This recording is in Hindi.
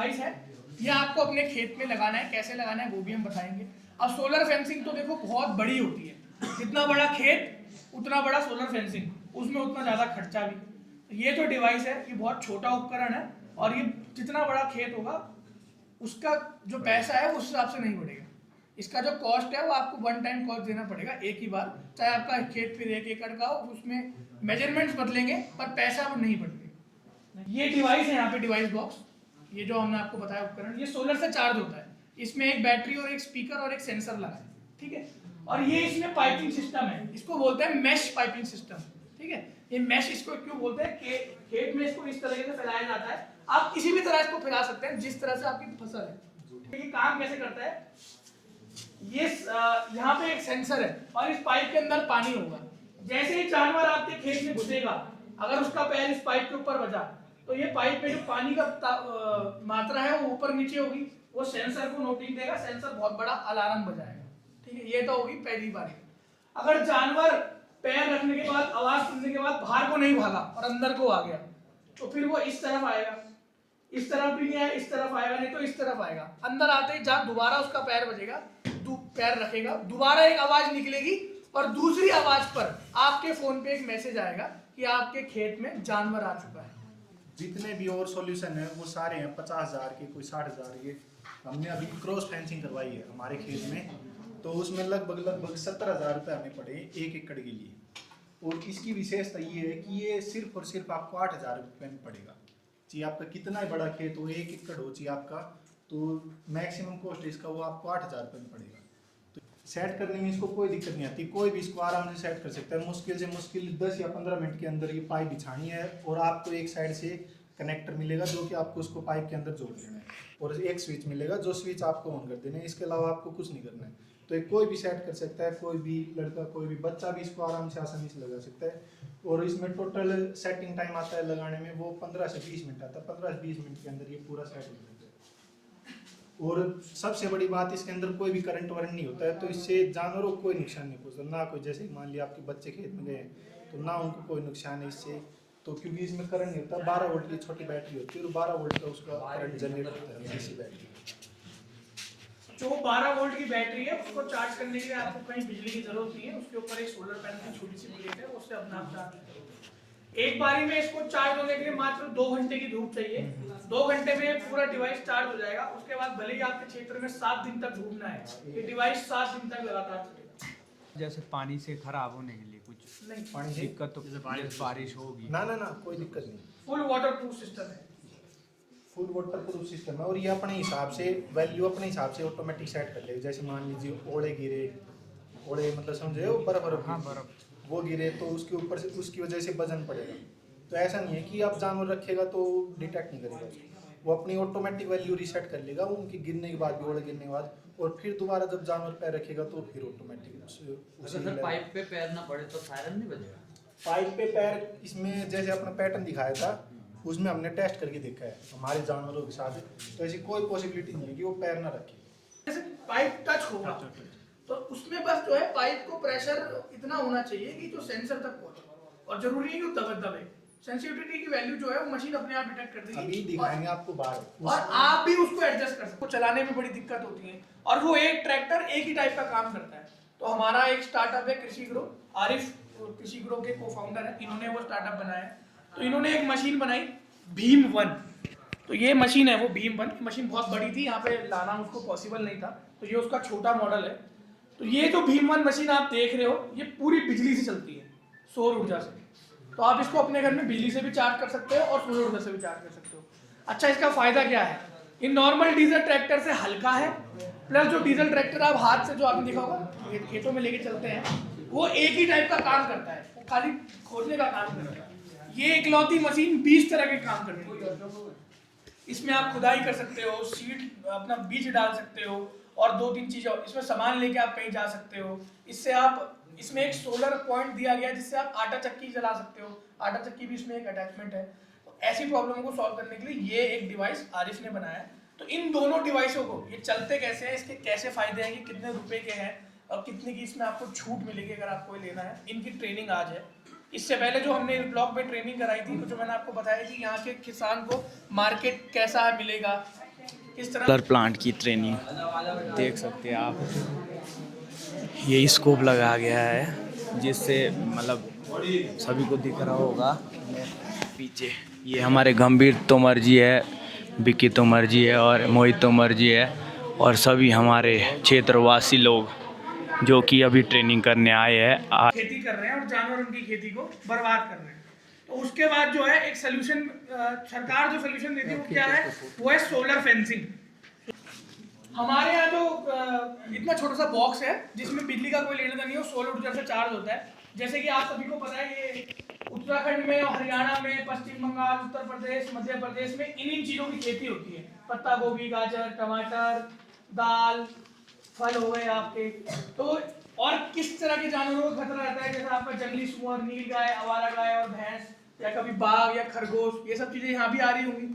डिवाइस है, ये आपको अपने खेत में लगाना है। कैसे लगाना है वो भी हम बताएंगे। अब सोलर फेंसिंग तो देखो बहुत बड़ी होती है, जितना बड़ा खेत उतना बड़ा सोलर फेंसिंग, उसमें उतना ज़्यादा खर्चा भी। ये जो डिवाइस है ये बहुत छोटा उपकरण है, और ये जितना बड़ा खेत होगा उसका जो पैसा है उस हिसाब से नहीं बढ़ेगा। इसका जो कॉस्ट है वो आपको वन टाइम कॉस्ट देना पड़ेगा एक ही बार, चाहे आपका खेत फिर 1 एकड़ का हो, उसमें मेजरमेंट्स बदलेंगे पर पैसा वो नहीं बढ़ेगा। ये डिवाइस है यहाँ पे, डिवाइस बॉक्स, ये जो हमने आपको बताया उपकरण, ये सोलर से चार्ज होता है। इसमें एक बैटरी और एक स्पीकर और एक सेंसर लगा है, ठीक है। और ये इसमें पाइपिंग सिस्टम है, इसको बोलते हैं मैश पाइपिंग सिस्टम, ठीक है। ये मैश इसको क्यों बोलते हैं कि खेत में इसको इस तरीके से फैलाया जाता है, आप किसी भी तरह इसको फैला सकते हैं जिस तरह से आपकी फसल है। ये काम कैसे करता है, ये यहाँ पे एक सेंसर है और इस पाइप के अंदर पानी होगा। जैसे ही जानवर आपके खेत में घुसेगा, अगर उसका पैर इस पाइप के ऊपर बजा तो ये पाइप में जो पानी का मात्रा है वो ऊपर नीचे होगी, वो सेंसर को नोटिंग देगा, सेंसर बहुत बड़ा अलार्म बजाएगा, ठीक है। ये तो होगी पहली बारी। अगर जानवर पैर रखने के बाद, आवाज सुनने के बाद बाहर को नहीं भागा और अंदर को आ गया, तो फिर वो इस तरफ आएगा, इस तरफ भी नहीं आया, इस तरफ आएगा, नहीं तो इस तरफ आएगा। अंदर आते ही जहां दोबारा उसका पैर बजेगा, पैर रखेगा, दोबारा एक आवाज निकलेगी और दूसरी आवाज पर आपके फोन पे एक मैसेज आएगा कि आपके खेत में जानवर आ चुका है। जितने भी और सॉल्यूशन है वो सारे हैं 50,000 के, कोई 60,000 के। हमने अभी क्रॉस फेंसिंग करवाई है हमारे खेत में, तो उसमें लगभग 17,000 रुपये हमें पड़े 1 एकड़ के लिए। और इसकी विशेषता ये है कि ये सिर्फ और सिर्फ आपको 8,000 रुपये में पड़ेगा। चाहे आपका कितना ही बड़ा खेत हो, 1 एकड़ हो चाहिए आपका, तो मैक्सिमम कॉस्ट इसका वो आपको 8,000 रुपये में पड़ेगा। तो सेट करने में इसको कोई दिक्कत नहीं आती, कोई भी इसको आराम से सेट कर सकता है। मुश्किल से मुश्किल 10 या 15 मिनट के अंदर ये पाइप बिछानी है और आपको एक साइड से कनेक्टर मिलेगा जो कि आपको उसको पाइप के अंदर जोड़ देना है, और एक स्विच मिलेगा जो स्विच आपको ऑन कर देना है। इसके अलावा आपको कुछ नहीं करना है। तो एक कोई भी सेट कर सकता है, कोई भी लड़का, कोई भी बच्चा भी इसको आराम से आसानी से लगा सकता है। और इसमें टोटल सेटिंग टाइम आता है लगाने में, वो 15 से 20 मिनट आता है। 15 से 20 मिनट के अंदर ये पूरा सेट हो जाता है। और सबसे बड़ी बात, इसके अंदर कोई भी करंट वरंट नहीं होता है, तो इससे जानवरों को कोई नुकसान नहीं पहुँचता। ना कोई, जैसे मान लिया आपके बच्चे खेत में गए तो ना उनको कोई नुकसान है इससे, तो क्योंकि इसमें करंट नहीं होता। 12 वोल्ट की छोटी बैटरी होती है और 12 वोल्ट का उसका करंट जनरेट होता है इसी बैटरी। जो 12 वोल्ट की बैटरी है उसको चार्ज करने के लिए आपको कहीं बिजली की जरूरत नहीं है, उसके ऊपर एक सोलर पैनल की छोटी सी प्लेट है, उससे अपना आप चार्ज। एक बारी में इसको चार्ज होने के लिए मात्र 2 घंटे की धूप चाहिए। 2 घंटे में पूरा डिवाइस चार्ज हो जाएगा। उसके बाद भले ही आपके क्षेत्र में 7 दिन तक घूमना है, ये डिवाइस 7 दिन तक लगातार चलेगा। जैसे पानी से खराब होने के लिए कुछ नहीं, पानी दिक्कत तो बारिश होगी ना कोई दिक्कत नहीं। फुल वाटर प्रूफ सिस्टम है, फुल वाटर प्रूफ सिस्टम है। और ये अपने हिसाब से वैल्यू अपने हिसाब से ऑटोमेटिक सेट कर लेगा। जैसे मान लीजिए ओले गिरे, ओले मतलब समझे हो, बर्फ, हाँ बर्फ, वो गिरे तो उसके ऊपर से उसकी वजह से वजन पड़ेगा। तो ऐसा नहीं है कि आप जानवर रखेगा तो डिटेक्ट नहीं करेगा उसको, वो अपनी ऑटोमेटिक वैल्यू रीसेट कर लेगा उनके गिरने के बाद भी, ओले गिरने के बाद। और फिर दोबारा जब जानवर पैर रखेगा तो फिर ऑटोमेटिक सर पाइप पे पैर ना पड़े तो सायरन नहीं बजेगा? पाइप पे पैर, इसमें जैसे अपना पैटर्न दिखाया था उसमें हमने टेस्ट करके देखा है हमारे जानवरों के साथ, तो ऐसी कोई पॉसिबिलिटी नहीं है कि वो पैर ना रखे। जैसे पाइप टच होगा तो उसमें बस जो है पाइप को प्रेशर इतना होना चाहिए कि जो सेंसर तक पहुंचे, और जरूरी नहीं कि दबे। सेंसिटिविटी की वैल्यू जो है वो मशीन अपने आप डिटेक्ट कर देगी। अभी दिखाएंगे आपको बाहर, और आप भी उसको एडजस्ट कर सकते हो। चलाने में बड़ी दिक्कत होती है, और वो एक ट्रैक्टर एक ही टाइप का काम करता है। तो हमारा एक स्टार्टअप है कृषि ग्रो, आरिफ कृषि ग्रो के को-फाउंडर है, इन्होंने वो स्टार्टअप बनाया है। तो इन्होंने एक मशीन बनाई भीम 1, तो ये मशीन है वो भीम 1। मशीन बहुत बड़ी थी, यहाँ पे लाना उसको पॉसिबल नहीं था, तो ये उसका छोटा मॉडल है। तो ये जो भीम 1 मशीन आप देख रहे हो, ये पूरी बिजली से चलती है, सौर ऊर्जा से। तो आप इसको अपने घर में बिजली से भी चार्ज कर सकते हो और सौर ऊर्जा से भी चार्ज कर सकते हो। अच्छा, इसका फायदा क्या है, ये नॉर्मल डीजल ट्रैक्टर से हल्का है, प्लस जो डीजल ट्रैक्टर आप हाथ से, जो आपने देखा होगा खेतों में लेके चलते हैं, वो एक ही टाइप का काम करता है, वो खाली खोदने का काम करता है। ये इकलौती मशीन 20 तरह के काम करती है। इसमें आप खुदाई कर सकते हो, सीड अपना बीज डाल सकते हो, और 2-3 चीजें, इसमें सामान लेके आप कहीं जा सकते हो। इसमें एक सोलर पॉइंट दिया गया है जिससे आप आटा चक्की चला सकते हो, आटा चक्की भी इसमें एक अटैचमेंट है। तो ऐसी प्रॉब्लम को सॉल्व करने के लिए ये एक डिवाइस आरिफ ने बनाया है। तो इन दोनों डिवाइसों को, ये चलते कैसे हैं, इसके कैसे फायदे हैं, कि कितने रुपए के हैं और कितने की इसमें आपको छूट मिलेगी अगर आपको लेना है, इनकी ट्रेनिंग आज है। इससे पहले जो हमने इस ब्लॉग में ट्रेनिंग कराई थी, तो जो मैंने आपको बताया कि यहाँ के किसान को मार्केट कैसा मिलेगा, इस तरह सोलर प्लांट की ट्रेनिंग देख सकते हैं आप। ये स्कोप लगाया गया है जिससे मतलब सभी को दिख रहा होगा पीछे। ये हमारे गंभीर तोमर जी है, विक्की तोमर जी है और मोहित तोमर जी है और सभी हमारे क्षेत्रवासी लोग जो कि अभी ट्रेनिंग करने आए हैं। खेती कर रहे हैं और जानवर उनकी खेती को बर्बाद कर रहे हैं। तो उसके बाद जो है एक सोल्यूशन, सरकार जो सोल्यूशन देती है वो क्या है, वो है सोलर फेंसिंग। हमारे यहाँ जो इतना छोटा सा बॉक्स है जिसमें बिजली का कोई लेना देना नहीं है, सोलर ऊर्जा से चार्ज होता है। जैसे कि आप सभी को पता है, ये उत्तराखंड में और हरियाणा में, पश्चिम बंगाल, उत्तर प्रदेश, मध्य प्रदेश में इन चीज़ों की खेती होती है। पत्ता गोभी, गाजर, टमाटर, दाल, फल हो गए आपके। तो और किस तरह के जानवरों को खतरा रहता है, जैसे आपका जंगली सुअर, नील गाय, आवारा गाय और भैंस, या कभी बाघ या खरगोश, ये सब चीज़ें यहाँ भी आ रही होंगी।